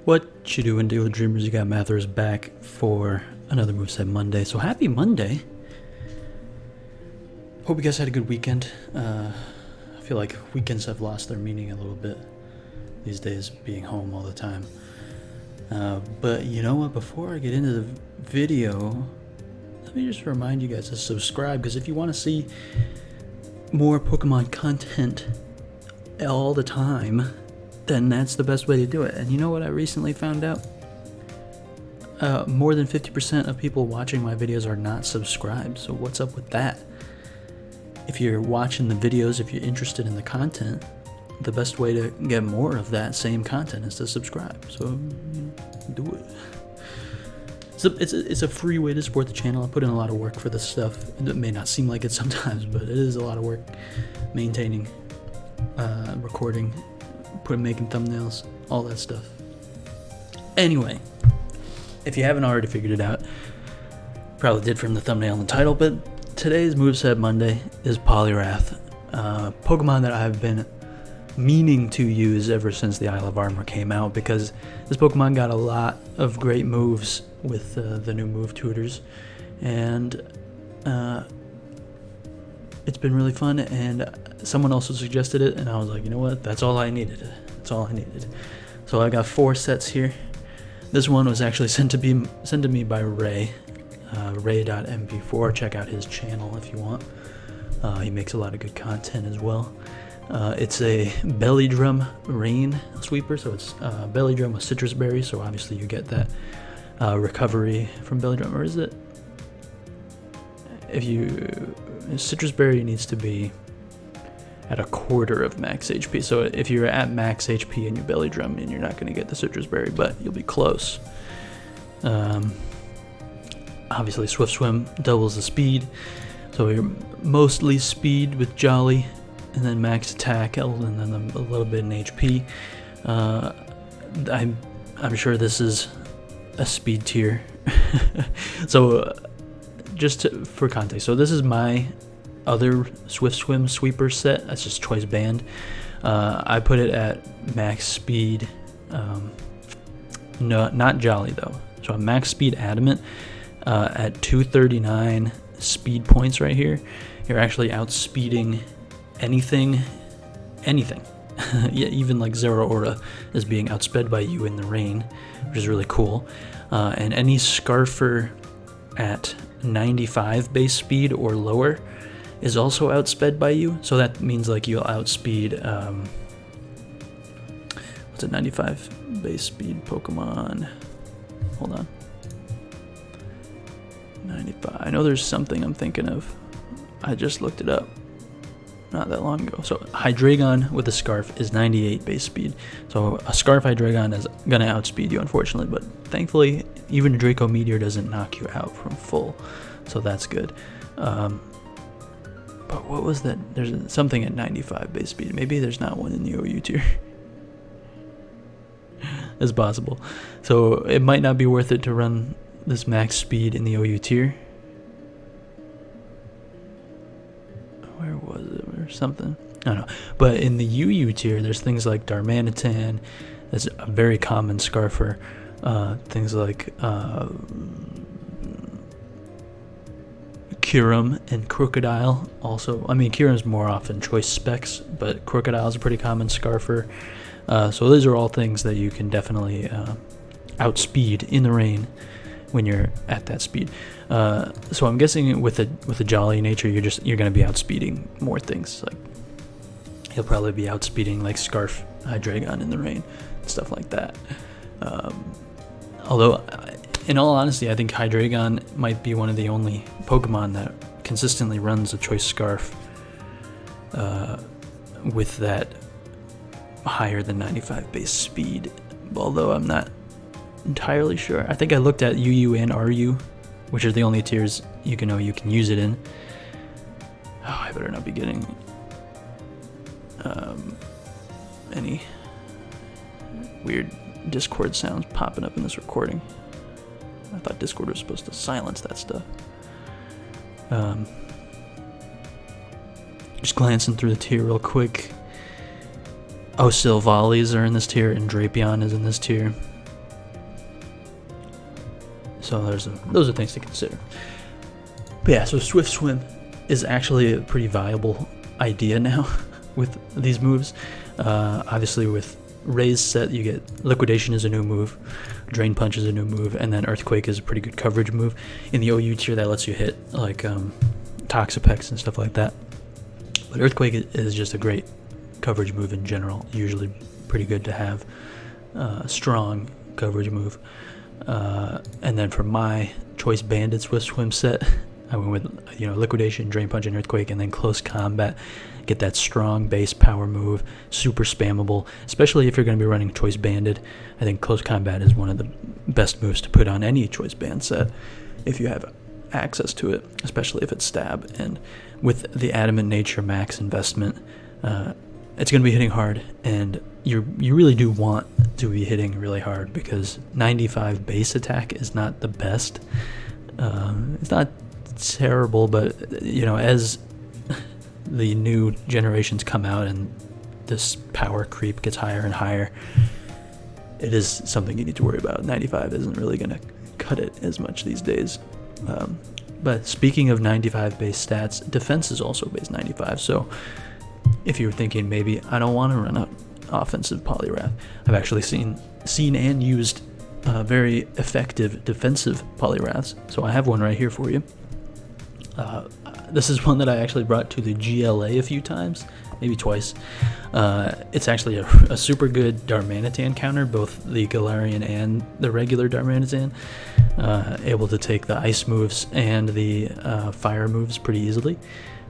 What you doing, Diggletdreams? You got Mathers back for another Moveset Monday. So happy Monday. Hope you guys had a good weekend. I feel like weekends have lost their meaning a little bit these days, being home all the time. But you know what? Before I get into the video, let me just remind you guys to subscribe, because if you want to see more Pokemon content all the time, then that's the best way to do it. And you know what I recently found out? More than 50% of people watching my videos are not subscribed. So what's up with that? If you're watching the videos, if you're interested in the content, the best way to get more of that same content is to subscribe. So do it. It's a free way to support the channel. I put in a lot of work for this stuff. It may not seem like it sometimes, but it is a lot of work maintaining, recording, making thumbnails, all that stuff. Anyway, if you haven't already figured it out, probably did from the thumbnail and the title, but today's Moveset Monday is Poliwrath, Pokemon that I've been meaning to use ever since the Isle of Armor came out, because this Pokemon got a lot of great moves with the new move tutors, and it's been really fun, and someone also suggested it, and I was like, you know what, that's all I needed. That's all I needed. So I got 4 sets here. This one was actually sent to me by Ray, ray.mp4. Check out his channel if you want. He makes a lot of good content as well. It's a belly drum rain sweeper, so it's belly drum with citrus berries, so obviously you get that recovery from belly drum. Or is it, citrus berry needs to be at a quarter of max HP. So if you're at max HP and you belly drum, and you're not going to get the citrus berry, but you'll be close. Obviously Swift Swim doubles the speed, so you're mostly speed with Jolly, and then max attack, and then a little bit in HP. I'm sure this is a speed tier. So for context, so this is my other Swift Swim sweeper set. That's just choice band. I put it at max speed. No, not Jolly though. So I'm max speed adamant at 239 speed points right here. You're actually outspeeding anything. Yeah, even like Zeraora is being outsped by you in the rain, which is really cool. And any Scarfer at 95 base speed or lower is also outsped by you, so that means like you'll outspeed what's it, 95 base speed Pokemon, hold on, 95, I know there's something I'm thinking of, I just looked it up not that long ago. So Hydreigon with a Scarf is 98 base speed, so a Scarf Hydreigon is gonna outspeed you, unfortunately, but thankfully even a Draco Meteor doesn't knock you out from full, so that's good. But what was that? There's something at 95 base speed. Maybe there's not one in the OU tier. It's possible. So it might not be worth it to run this max speed in the OU tier. Where was it? Or something? I don't know. But in the UU tier, there's things like Darmanitan. That's a very common Scarfer. Things like Kyurem and Crocodile also. I mean, Kyurem's more often choice specs, but Crocodile's a pretty common Scarfer. So those are all things that you can definitely outspeed in the rain when you're at that speed. So I'm guessing with a Jolly nature, you're going to be outspeeding more things. Like he'll probably be outspeeding like Scarf Hydreigon in the rain, stuff like that. Although, in all honesty, I think Hydreigon might be one of the only Pokemon that consistently runs a choice Scarf with that higher than 95 base speed, although I'm not entirely sure. I think I looked at UU and RU, which are the only tiers you can use it in. Oh, I better not be getting any weird Discord sounds popping up in this recording. I thought Discord was supposed to silence that stuff. Just glancing through the tier real quick. Oh, Silvali's are in this tier, and Drapion is in this tier. So those are things to consider. But yeah, so Swift Swim is actually a pretty viable idea now with these moves. Obviously with Raise set, you get Liquidation is a new move, Drain Punch is a new move, and then Earthquake is a pretty good coverage move. In the OU tier, that lets you hit like Toxapex and stuff like that. But Earthquake is just a great coverage move in general, usually pretty good to have. Strong coverage move. And then for my Choice Banded Swift Swim set, I went with Liquidation, Drain Punch, and Earthquake, and then Close Combat. Get that strong base power move, super spammable, especially if you're going to be running Choice Banded. I think Close Combat is one of the best moves to put on any Choice Band set if you have access to it, especially if it's Stab. And with the Adamant Nature max investment, it's going to be hitting hard, and you really do want to be hitting really hard, because 95 base attack is not the best. It's not terrible, but as the new generations come out and this power creep gets higher and higher, it is something you need to worry about. 95 isn't really going to cut it as much these days. But speaking of 95 base stats, defense is also base 95. So if you're thinking maybe I don't want to run an offensive Poliwrath, I've actually seen and used very effective defensive Poliwraths. So I have one right here for you. This is one that I actually brought to the GLA a few times, maybe twice. It's actually a super good Darmanitan counter, both the Galarian and the regular Darmanitan. Able to take the ice moves and the fire moves pretty easily.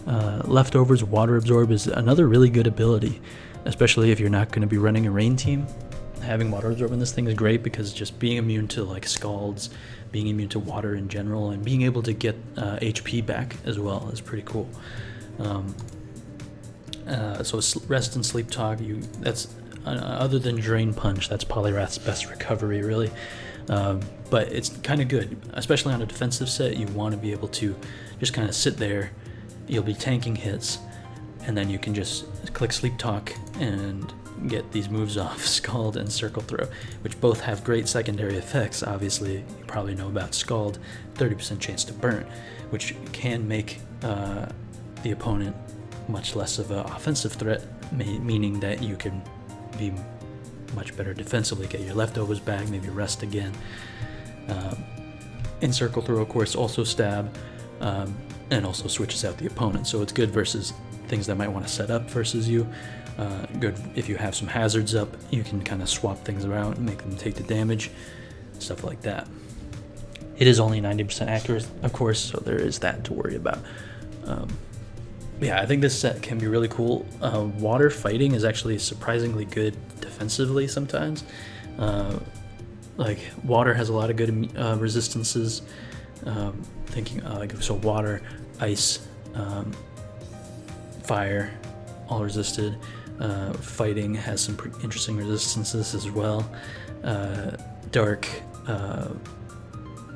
Leftovers, Water Absorb is another really good ability, especially if you're not going to be running a rain team. Having Water Absorb in this thing is great, because just being immune to like Scalds, being immune to water in general, and being able to get HP back as well is pretty cool. So Rest and Sleep Talk, that's other than Drain Punch, that's Poliwrath's best recovery really. But it's kind of good, especially on a defensive set. You want to be able to just kind of sit there. You'll be tanking hits, and then you can just click Sleep Talk and get these moves off, Scald and Circle Throw, which both have great secondary effects. Obviously, you probably know about Scald, 30% chance to burn, which can make the opponent much less of an offensive threat, meaning that you can be much better defensively, get your leftovers back, maybe rest again. And Circle Throw, of course, also Stab, and also switches out the opponent, so it's good versus things that might want to set up versus you. Good if you have some hazards up, you can kind of swap things around and make them take the damage, stuff like that. It is only 90% accurate, of course, so there is that to worry about. Yeah, I think this set can be really cool. Water fighting is actually surprisingly good defensively sometimes. Like water has a lot of good resistances. So water, ice, fire, all resisted. Fighting has some pretty interesting resistances as well. Dark,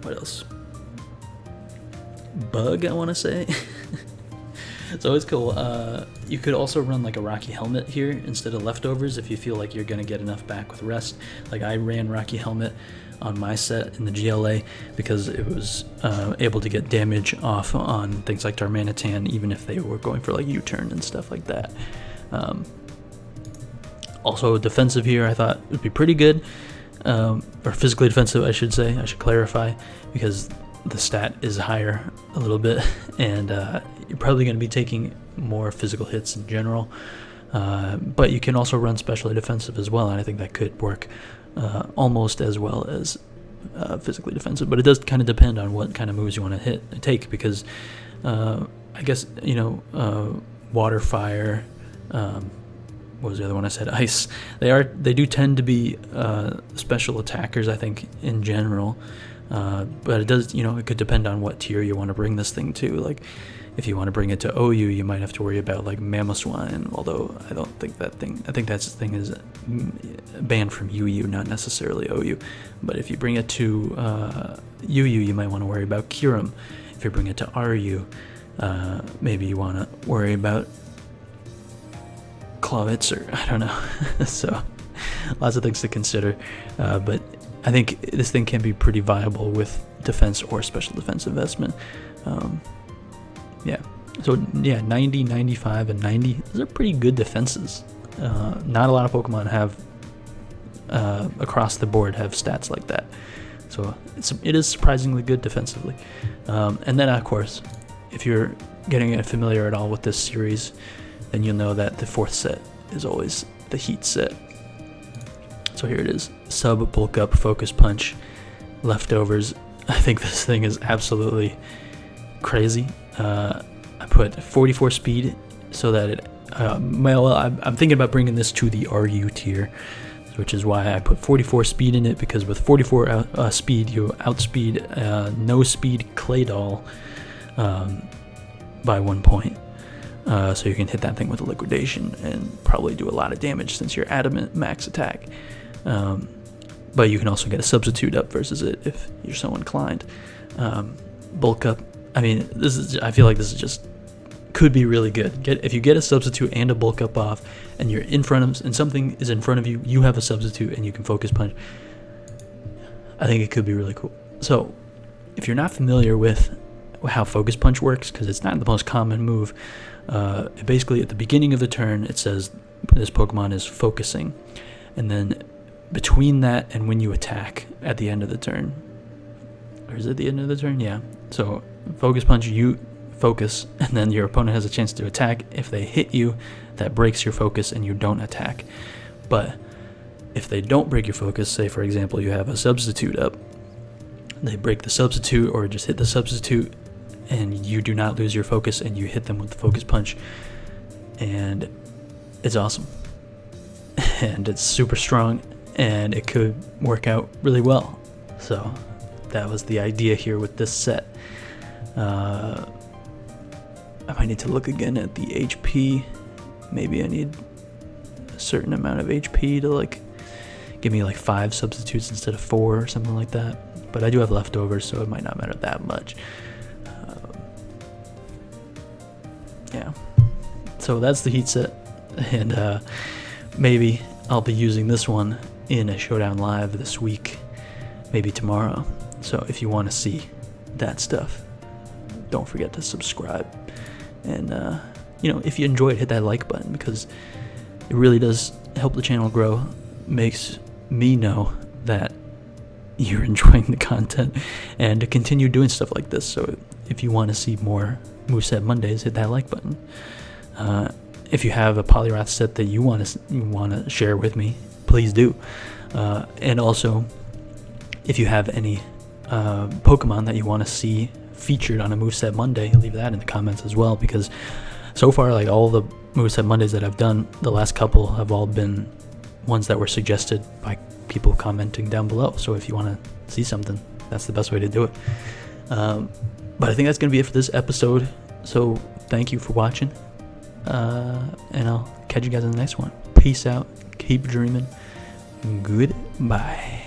what else? Bug, I want to say. So it's cool. You could also run like a Rocky Helmet here instead of Leftovers if you feel like you're going to get enough back with Rest. Like I ran Rocky Helmet on my set in the GLA because it was able to get damage off on things like Darmanitan, even if they were going for like U-turn and stuff like that. Also defensive here I thought would be pretty good, or physically defensive I should say, I should clarify, because the stat is higher a little bit, and you're probably going to be taking more physical hits in general, but you can also run specially defensive as well, and I think that could work almost as well as physically defensive, but it does kind of depend on what kind of moves you want to take, because I guess, water, fire, what was the other one I said? Ice. They do tend to be special attackers, I think, in general. But it does, it could depend on what tier you want to bring this thing to. Like, if you want to bring it to OU, you might have to worry about like Mamoswine, although I don't think that thing, I think that thing is banned from UU, not necessarily OU. But if you bring it to UU, you might want to worry about Kyurem. If you bring it to RU, maybe you want to worry about Clawitzer, I don't know. So lots of things to consider, but I think this thing can be pretty viable with defense or special defense investment. Yeah. So yeah, 90, 95, and 90. Those are pretty good defenses. Not a lot of Pokemon have across the board have stats like that. So it is surprisingly good defensively. And then of course, if you're getting familiar at all with this series, then you'll know that the fourth set is always the heat set. So here it is: Sub, Bulk Up, Focus Punch, Leftovers. I think this thing is absolutely crazy. I put 44 speed so that it, I'm thinking about bringing this to the RU tier, which is why I put 44 speed in it, because with 44 speed, you outspeed no speed Claydol by 1 point. So you can hit that thing with a liquidation and probably do a lot of damage since you're adamant max attack. But you can also get a substitute up versus it if you're so inclined. Bulk Up, I mean, I feel like this is just could be really good. If you get a substitute and a Bulk Up off, and you're in front of, and something is in front of you, you have a substitute and you can Focus Punch. I think it could be really cool. So if you're not familiar with how Focus Punch works, because it's not the most common move, basically at the beginning of the turn it says this Pokemon is focusing, and then between that and when you attack at the end of the turn, or is it the end of the turn? Yeah. So Focus Punch, you focus, and then your opponent has a chance to attack. If they hit you, that breaks your focus and you don't attack. But if they don't break your focus, say for example you have a substitute up, they break the substitute or just hit the substitute, and you do not lose your focus, and you hit them with the Focus Punch, and it's awesome. And it's super strong, and it could work out really well. So that was the idea here with this set. I might need to look again at the HP. Maybe I need a certain amount of HP to like give me like 5 substitutes instead of 4 or something like that. But I do have leftovers, so it might not matter that much. Yeah. So that's the heat set, and maybe I'll be using this one in a Showdown Live this week, maybe tomorrow. So if you want to see that stuff, don't forget to subscribe. And if you enjoyed, hit that like button, because it really does help the channel grow. Makes me know that you're enjoying the content, and to continue doing stuff like this. So if you want to see more Moveset Mondays, hit that like button. If you have a Poliwrath set that you want to share with me, please do. And also, if you have any Pokemon that you want to see featured on a Moveset Monday, leave that in the comments as well, because so far, like, all the Moveset Mondays that I've done, the last couple have all been ones that were suggested by people commenting down below. So if you want to see something, that's the best way to do it. But I think that's going to be it for this episode. So thank you for watching, and I'll catch you guys in the next one. Peace out. Keep dreaming. Goodbye.